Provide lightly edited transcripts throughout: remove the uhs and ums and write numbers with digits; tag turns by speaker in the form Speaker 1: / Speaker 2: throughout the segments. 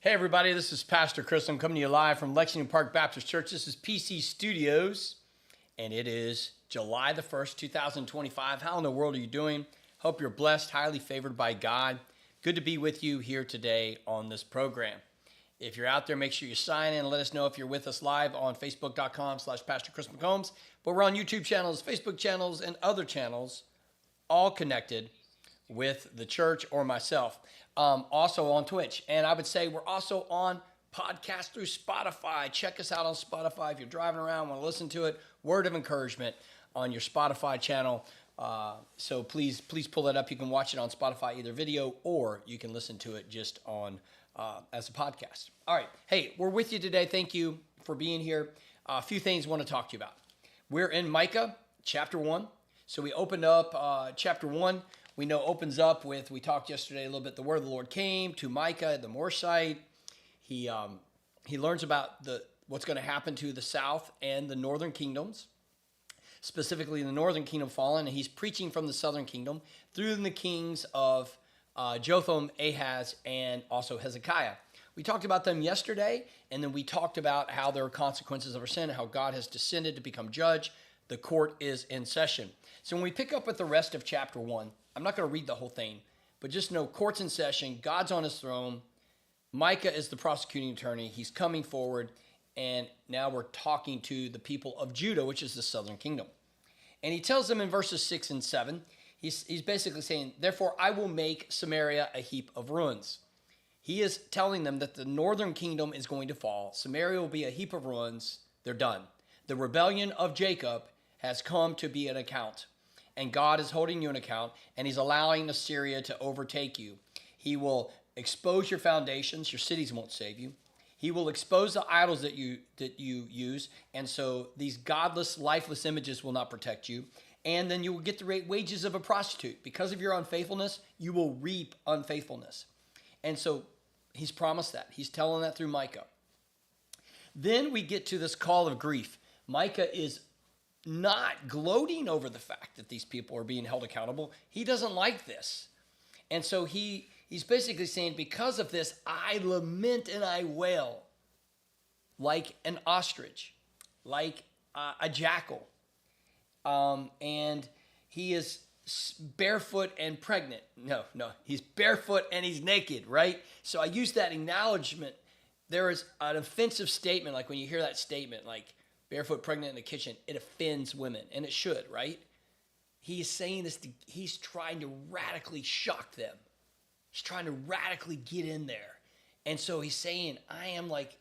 Speaker 1: Hey everybody, this is Pastor Chris. I'm coming to you live from Lexington Park Baptist Church. This is PC Studios, and it is July the 1st, 2025. How in the world are you doing? Hope you're blessed, highly favored by God. Good to be with you here today on this program. If you're out there, make sure you sign in and let us know if you're with us live on Facebook.com/Pastor Chris McCombs. But we're on YouTube channels, Facebook channels, and other channels, all connected with the church or myself. Also on Twitch. And I would say we're also on podcast through Spotify. Check us out on Spotify if you're driving around, want to listen to it. Word of encouragement on your Spotify channel. So please pull that up. You can watch it on Spotify, either video, or you can listen to it just on as a podcast. All right. Hey, we're with you today. Thank you for being here. A few things I want to talk to you about. We're in Micah chapter 1. So we opened up chapter 1. We know opens up with, we talked yesterday a little bit, the word of the Lord came to Micah, the Morshite. He learns about what's going to happen to the south and the northern kingdoms, specifically the northern kingdom fallen, and he's preaching from the southern kingdom through the kings of Jotham, Ahaz, and also Hezekiah. We talked about them yesterday, and then we talked about how there are consequences of our sin, how God has descended to become judge. The court is in session. So when we pick up with the rest of chapter 1, I'm not going to read the whole thing, but just know court's in session, God's on his throne, Micah is the prosecuting attorney, he's coming forward, and now we're talking to the people of Judah, which is the southern kingdom. And he tells them in verses 6 and 7, he's basically saying, therefore I will make Samaria a heap of ruins. He is telling them that the northern kingdom is going to fall. Samaria will be a heap of ruins. They're done. The rebellion of Jacob has come to be an account. And God is holding you an account, and he's allowing Assyria to overtake you. He will expose your foundations. Your cities won't save you. He will expose the idols that you use, and so these godless, lifeless images will not protect you. And then you will get the wages of a prostitute. Because of your unfaithfulness, you will reap unfaithfulness. And so he's promised that. He's telling that through Micah. Then we get to this call of grief. Micah is not gloating over the fact that these people are being held accountable. He doesn't like this. And so he's basically saying, because of this, I lament and I wail like an ostrich, like a jackal. And he is barefoot and pregnant. No, he's barefoot and he's naked, right? So I use that acknowledgement. There is an offensive statement, like when you hear that statement, like, barefoot, pregnant in the kitchen, it offends women, and it should, right? He's saying this, he's trying to radically shock them. He's trying to radically get in there. And so he's saying, I am like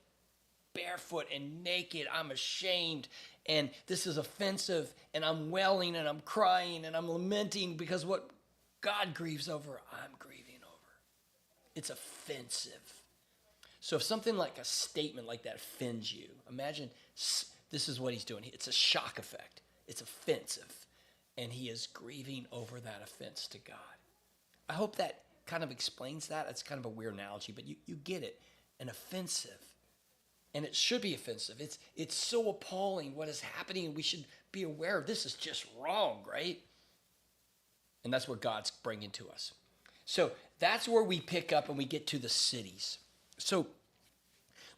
Speaker 1: barefoot and naked, I'm ashamed, and this is offensive, and I'm wailing, and I'm crying, and I'm lamenting, because what God grieves over, I'm grieving over. It's offensive. So if something like a statement like that offends you, imagine this is what he's doing. It's a shock effect. It's offensive. And he is grieving over that offense to God. I hope that kind of explains that. It's kind of a weird analogy, but you get it. An offensive. And it should be offensive. It's so appalling what is happening. We should be aware of this is just wrong, right? And that's what God's bringing to us. So that's where we pick up and we get to the cities. So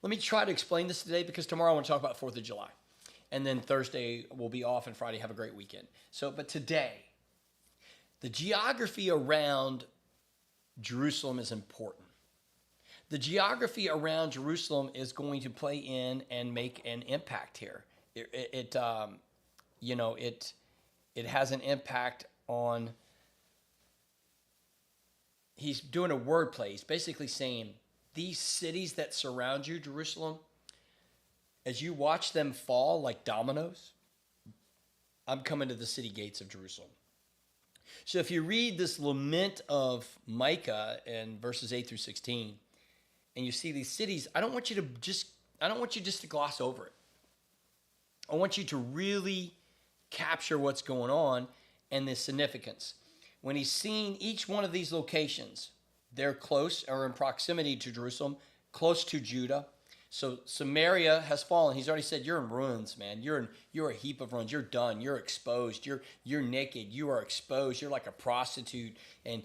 Speaker 1: let me try to explain this today, because tomorrow I want to talk about 4th of July. And then Thursday we'll be off, and Friday have a great weekend. But today, the geography around Jerusalem is important. The geography around Jerusalem is going to play in and make an impact here. It has an impact on. He's doing a wordplay. He's basically saying, these cities that surround you, Jerusalem, as you watch them fall like dominoes, I'm coming to the city gates of Jerusalem. So if you read this lament of Micah in verses 8 through 16, and you see these cities, I don't want you just to gloss over it. I want you to really capture what's going on and the significance. When he's seeing each one of these locations, they're close or in proximity to Jerusalem, close to Judah. So Samaria has fallen. He's already said, you're in ruins, man. You're a heap of ruins. You're done. You're exposed. You're naked. You are exposed. You're like a prostitute, and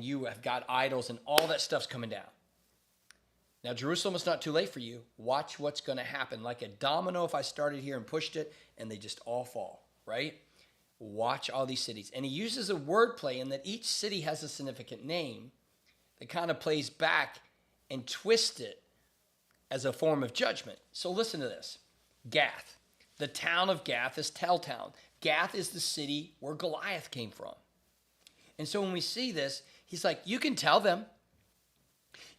Speaker 1: you have got idols, and all that stuff's coming down. Now, Jerusalem is not too late for you. Watch what's going to happen. Like a domino, if I started here and pushed it, and they just all fall, right? Watch all these cities. And he uses a wordplay in that each city has a significant name that kind of plays back and twists it as a form of judgment. So listen to this. Gath. The town of Gath is Telltown. Gath is the city where Goliath came from. And so when we see this, he's like, you can tell them.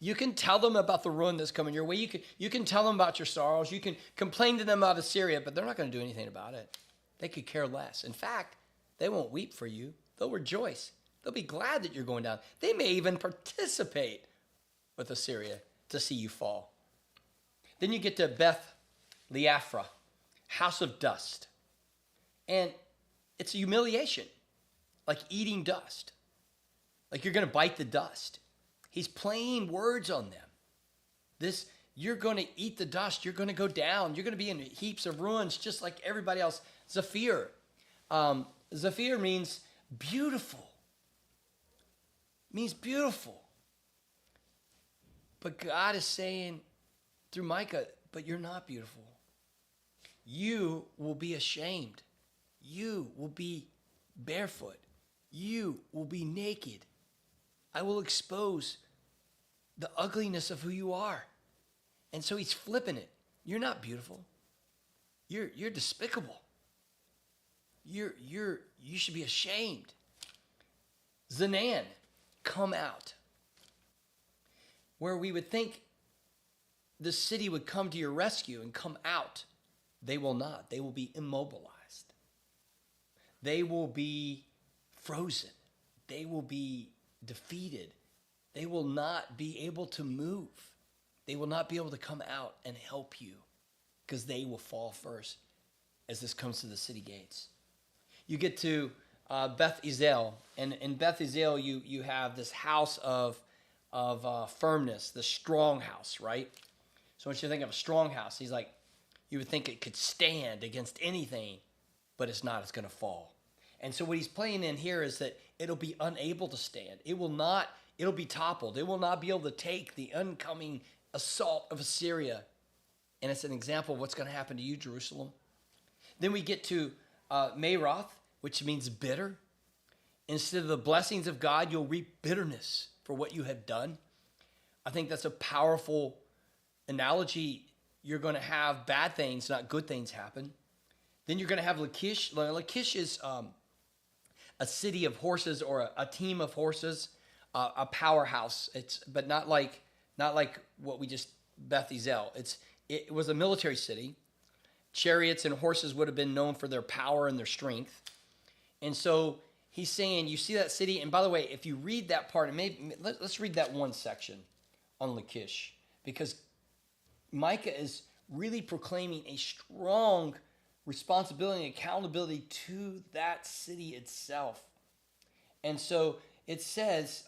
Speaker 1: You can tell them about the ruin that's coming your way. You can tell them about your sorrows. You can complain to them about Assyria, but they're not going to do anything about it. They could care less. In fact, they won't weep for you. They'll rejoice. They'll be glad that you're going down. They may even participate with Assyria to see you fall. Then you get to Beth Leaphra, house of dust. And it's a humiliation, like eating dust. Like you're going to bite the dust. He's playing words on them. You're going to eat the dust. You're going to go down. You're going to be in heaps of ruins just like everybody else. Zephyr. Zephyr means beautiful. Means beautiful. But God is saying through Micah, but you're not beautiful. You will be ashamed. You will be barefoot. You will be naked. I will expose the ugliness of who you are. And so he's flipping it. You're not beautiful. You're despicable. You should be ashamed. Zanan, come out. Where we would think the city would come to your rescue and come out, they will not. They will be immobilized. They will be frozen. They will be defeated. They will not be able to move. They will not be able to come out and help you because they will fall first as this comes to the city gates. You get to Beth Ezel, and in Beth Ezel you have this house of firmness, the strong house, right? So when you think of a strong house, he's like, you would think it could stand against anything, but it's not. It's going to fall. And so what he's playing in here is that it'll be unable to stand. It'll be toppled. It will not be able to take the oncoming assault of Assyria. And it's an example of what's going to happen to you, Jerusalem. Then we get to Maroth, which means bitter. Instead of the blessings of God, you'll reap bitterness for what you have done. I think that's a powerful analogy. You're going to have bad things, not good things happen. Then you're going to have Lachish. Lachish is a city of horses or a team of horses, a powerhouse. But not like what we just Beth Ezel. It was a military city. Chariots and horses would have been known for their power and their strength. And so he's saying, you see that city, and by the way, if you read that part, and let's read that one section on Lachish, because Micah is really proclaiming a strong responsibility and accountability to that city itself. And so it says,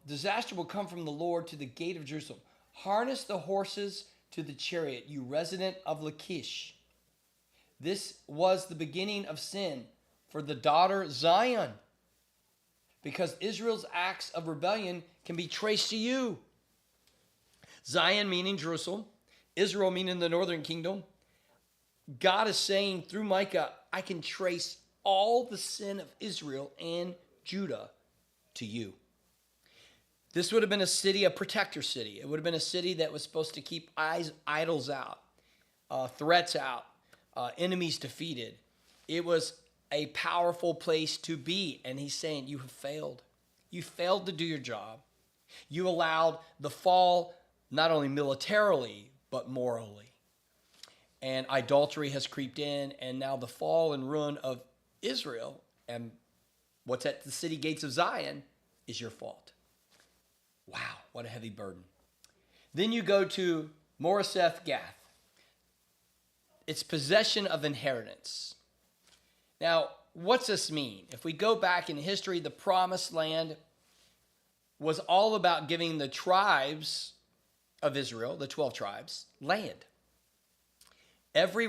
Speaker 1: disaster will come from the Lord to the gate of Jerusalem. Harness the horses to the chariot, you resident of Lachish. This was the beginning of sin for the daughter Zion, because Israel's acts of rebellion can be traced to you. Zion meaning Jerusalem, Israel meaning the northern kingdom. God is saying through Micah, I can trace all the sin of Israel and Judah to you. This would have been a city, a protector city. It would have been a city that was supposed to keep idols out, threats out, enemies defeated. It was a powerful place to be. And he's saying, you have failed. You failed to do your job. You allowed the fall, not only militarily, but morally. And idolatry has creeped in, and now the fall and ruin of Israel and what's at the city gates of Zion is your fault. Wow, what a heavy burden. Then you go to Moresheth Gath. It's possession of inheritance. Now, what's this mean? If we go back in history, the promised land was all about giving the tribes of Israel, the 12 tribes, land. Every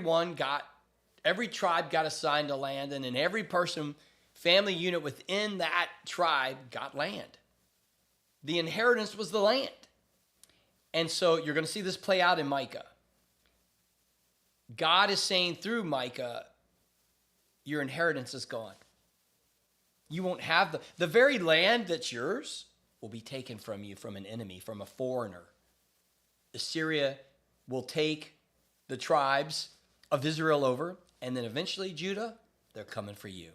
Speaker 1: tribe got assigned a land, and then every person, family unit within that tribe got land. The inheritance was the land. And so you're going to see this play out in Micah. God is saying through Micah, your inheritance is gone. You won't have the very land that's yours will be taken from you, from an enemy, from a foreigner. Assyria will take the tribes of Israel over, and then eventually Judah, they're coming for you.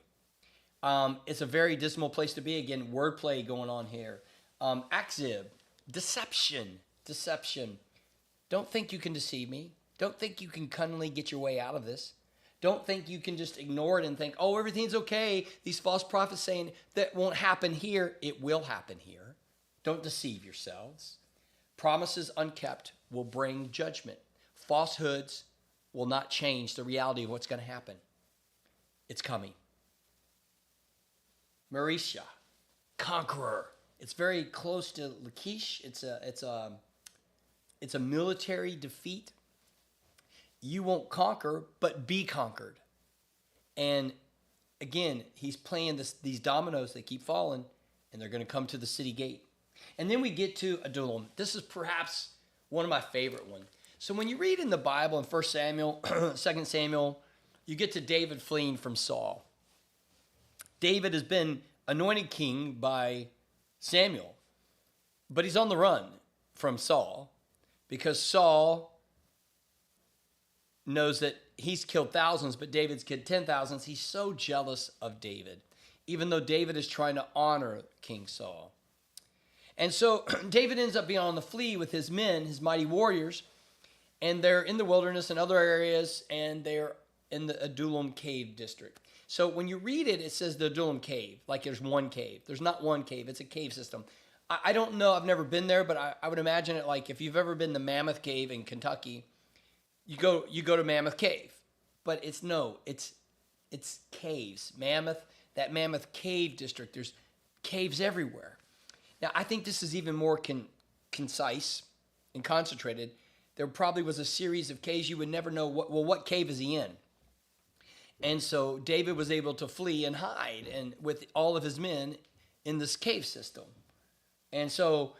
Speaker 1: It's a very dismal place to be. Again, wordplay going on here. Akzib, deception. Don't think you can deceive me. Don't think you can cunningly get your way out of this. Don't think you can just ignore it and think, oh, everything's okay. These false prophets saying that won't happen here. It will happen here. Don't deceive yourselves. Promises unkept will bring judgment. Falsehoods will not change the reality of what's going to happen. It's coming. Marisha, conqueror. It's very close to Lachish. It's a military defeat. You won't conquer, but be conquered. And again, he's playing these dominoes. They keep falling, and they're going to come to the city gate. And then we get to Adullam. This is perhaps one of my favorite ones. So when you read in the Bible in 1 Samuel, 2 Samuel, you get to David fleeing from Saul. David has been anointed king by Samuel, but he's on the run from Saul because Saul knows that he's killed thousands, but David's killed 10,000s. He's so jealous of David, even though David is trying to honor King Saul. And so David ends up being on the flee with his men, his mighty warriors, and they're in the wilderness and other areas, and they're in the Adullam cave district. So when you read it, it says the Adullam cave, like there's one cave. There's not one cave. It's a cave system. I don't know. I've never been there, but I would imagine it like if you've ever been to Mammoth Cave in Kentucky, you go to Mammoth Cave. But it's caves. That Mammoth Cave district, there's caves everywhere. Now, I think this is even more concise and concentrated. There probably was a series of caves you would never know, what cave is he in? And so David was able to flee and hide and with all of his men in this cave system. And so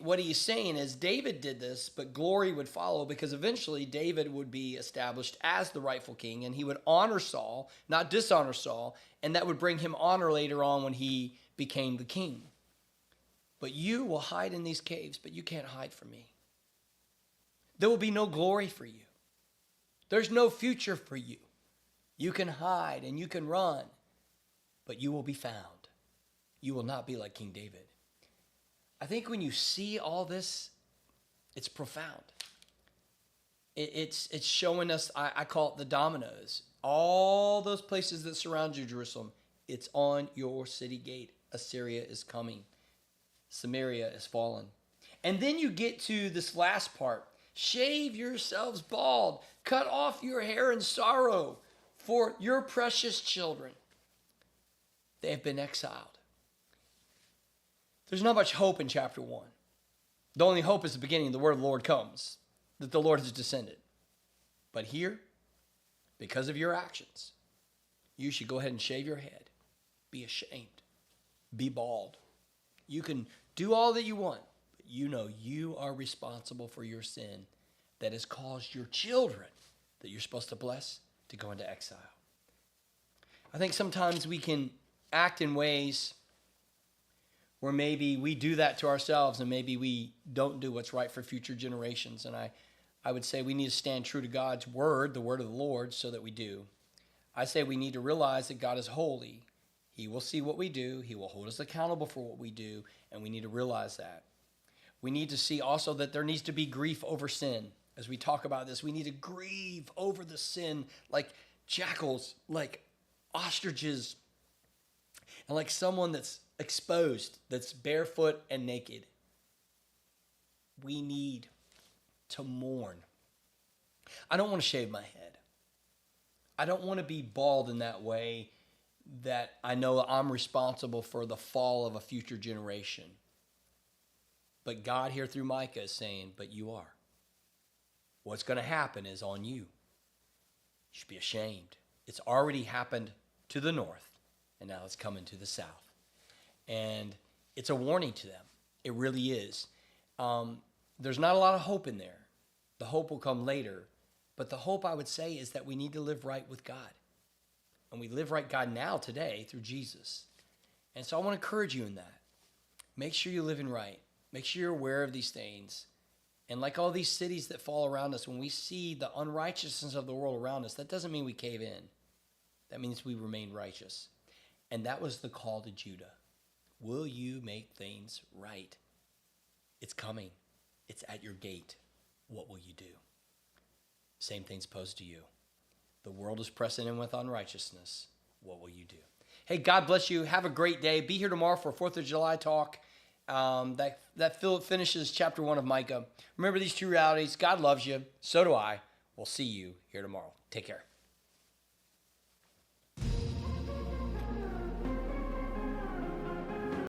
Speaker 1: what he's saying is David did this, but glory would follow because eventually David would be established as the rightful king and he would honor Saul, not dishonor Saul, and that would bring him honor later on when he became the king. But you will hide in these caves, but you can't hide from me. There will be no glory for you. There's no future for you. You can hide and you can run, but you will be found. You will not be like King David. I think when you see all this, it's profound. It's showing us, I call it the dominoes. All those places that surround you, Jerusalem, it's on your city gate. Assyria is coming. Samaria is fallen. And then you get to this last part. Shave yourselves bald. Cut off your hair in sorrow for your precious children. They have been exiled. There's not much hope in chapter 1. The only hope is the beginning. The word of the Lord comes, that the Lord has descended. But here, because of your actions, you should go ahead and shave your head. Be ashamed. Be bald. You can do all that you want, but you know you are responsible for your sin that has caused your children that you're supposed to bless to go into exile. I think sometimes we can act in ways where maybe we do that to ourselves and maybe we don't do what's right for future generations. And I would say we need to stand true to God's word, the word of the Lord, so that we do. I say we need to realize that God is holy. He will see what we do. He will hold us accountable for what we do, and we need to realize that. We need to see also that there needs to be grief over sin. As we talk about this, we need to grieve over the sin like jackals, like ostriches, and like someone that's exposed, that's barefoot and naked. We need to mourn. I don't want to shave my head. I don't want to be bald in that way that I know I'm responsible for the fall of a future generation. But God here through Micah is saying, but you are. What's going to happen is on you. You should be ashamed. It's already happened to the north, and now it's coming to the south. And it's a warning to them. It really is. There's not a lot of hope in there. The hope will come later. But the hope, I would say, is that we need to live right with God. And we live right God now, today, through Jesus. And so I want to encourage you in that. Make sure you're living right. Make sure you're aware of these things. And like all these cities that fall around us, when we see the unrighteousness of the world around us, that doesn't mean we cave in. That means we remain righteous. And that was the call to Judah. Will you make things right? It's coming. It's at your gate. What will you do? Same thing's posed to you. The world is pressing in with unrighteousness. What will you do? Hey, God bless you. Have a great day. Be here tomorrow for 4th of July talk. That finishes chapter 1 of Micah. Remember these two realities. God loves you. So do I. We'll see you here tomorrow. Take care.